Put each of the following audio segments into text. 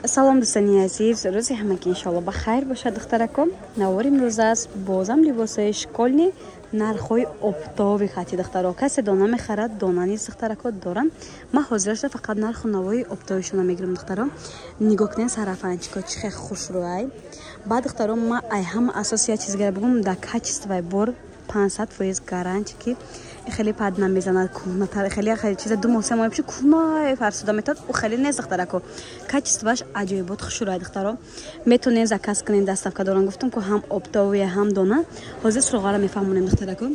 салом дӯстони азиз, рӯзи ҳамагӣ иншоалло ба хайр бошад. духтараком, навори имрӯз аст бозам либосаи школни нархҳои оптови хати духтаро. Касе дона мехарад, дона низ духтарако дорам. Ман ҳозир шуда фақат нарху навои оптовишона мегирам духтаро. Нигоҳ кунед сарафанчико чӣ хел хушрӯай. Баъд духтаро ман ай ҳама асоси я чизгара бигум да качествай бор 500% гарантия ки خیلی پد نمیزند کهنه تر خیلی چیز دو موسم ما بشه کهنه فرسوده میتاد و خیلی نیست دخترکو کچستواش عجیبات خوشورای دخترا میتونین زکاس کنین دستافکا دارن گفتم که هم اپتاوی هم دونه حاضر سرغالا میفهمونیم دخترکو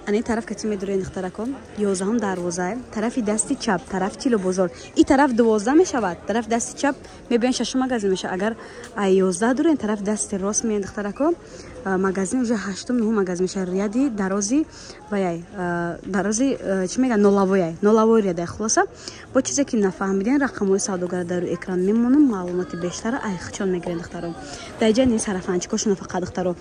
این طرف کتی میدورین دخترکو 11 هم دروازه طرف دستی چپ طرف تیلو بزرگ این طرف 12 میشود طرف دستی چپ میبین شش مگزین میشه اگر 11 دورین طرف دستی راست میین دخترکو مگزین уже 8 9 مگزین میشه ریادی درازی و یای درازی چی میگن نولوی ریاده خلاصه با چیزی که نفهمیدین رقم‌های سوداگر در اکران میمونه معلومات بیشتر ایخچون میگیرین دخترم در جای این سرفنچکاشون فقط دخترم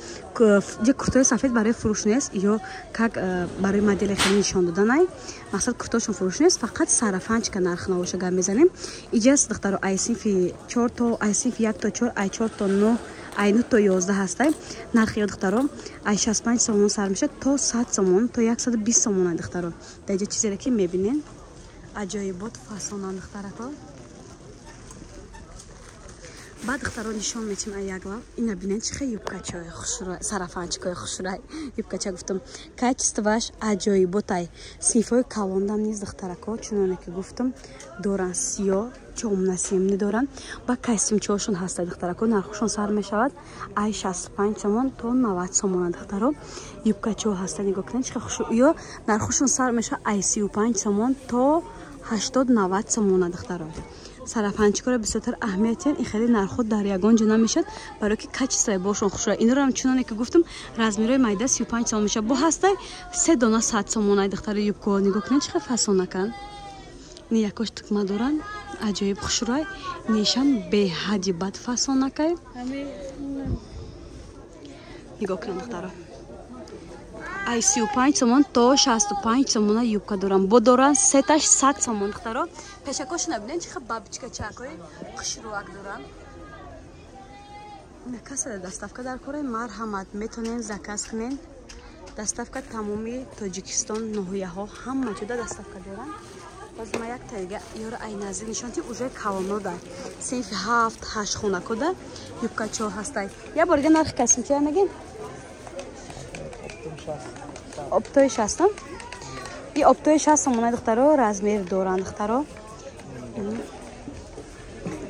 یه کورتای سفید برای فروش نیست یا کاک برای مدل خیلی نشون دادن ای مقصد کورتاشون فروش نیست فقط سرفنچ که نرخ نوش گم میزنیم اینجاست دخترم آیسینفی 4 تا آیسینفی 1 تا 4 ای 4 تا 9 айну то 11 ҳастай нархи духтаро ай 65 сомон сар мешад то 100 сомон то 120 сомон духтаро даҷа чизере ки мебинен аҷоибот фасонан духтарако баъд духтаро нишон мечим ай як лав ина бинен чихе юбкачои хушрай сарафанчикои хушрай юбкача гуфтам качестваш аҷоиботай синфои калондам низ духтарако чуноне ки гуфтам доран сиё чомнасимни доран ба костюмчошон ҳастай духтарако нархушон сар мешавад ай 65 сомон то 90 сомон духтаро юбкачо ҳастай нигоҳ кунед чихе хуш ё нархушон сар мешавад ай 35 сомон то 80 90 сомон духтаро сарафанчикора бисёртар аҳамиятен ин хеле нархҳо дар ягон ҷо намешад барои ки качествои бошон хушрӯй инро ҳам чуноне ки гуфтам размерои майда 35 сомон мешавад бо ҳастай 3 дона 100 сомон духтаро юбко нигоҳ кунед чихе фасонакан ин якош тукма доран аҷоиб хушрӯй нишам беҳади бад фасонакай нигоҳ кунед духтаро ай 35 сомон то 65 сомона юбка дорам бо доран сеташ 100 сомон духтаро пешакош набинен чихе бабичка чакои хушрӯак дорам накаса доставка дар кораи марҳамат метонен заказ кунен доставка тамоми тоҷикистон ноҳияҳо ҳама ҷуда доставка дорам باز ما یک تایگه یار ای نزدیک نشانتی اوجه کالونو دار سینف 7 8 خونه کده یوبکا چو هستای یا برگه نرخ کسیم چه میگین اپتوی 60 این اپتوی 60 مونه دخترو رزمیر دوران دخترو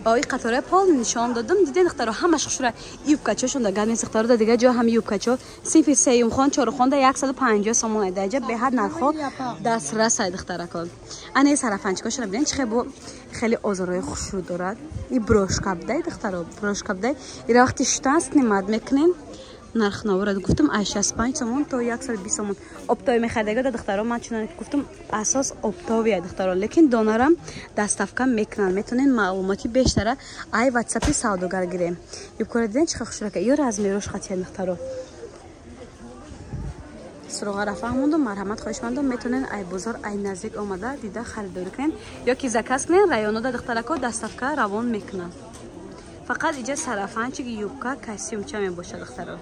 ای قطاره پال نشان دادم دیدین دخترو همش خوشره یوبکاچوشون دا گرمین دخترو دا دیگه جا هم یوبکاچو سینف 3 خان 4 خان دا 150 سومون درجه به حد نرخو دسترس دخترکان انا سرفنچکاش رو ببینید چه با خیلی آزارای خوش رو دارد این بروش کبدای دخترو بروش کبدای این وقتی شتاست نماد میکنین نرخ نورد گفتم 85 سومون تا 120 سومون اپتوی میخریدگاه دخترا من چون گفتم اساس اپتویه دخترا لیکن دونارم دستافکا میکنن میتونین معلوماتی بیشتر ای واتساپی سوداگر گیریم یوبکار دیدن چه خوشرکه یا رزمیروش خاطر دخترا سراغ را فهموندم مرحمت خواهشمندم میتونین ای بازار ای نزدیک اومده دیده خریداری کنین یا کی زکاس کنین رایونا دخترکا دستافکا روان میکنن فقط اینجا سرفنچ یوبکا کاستیوم چه میباشه دخترا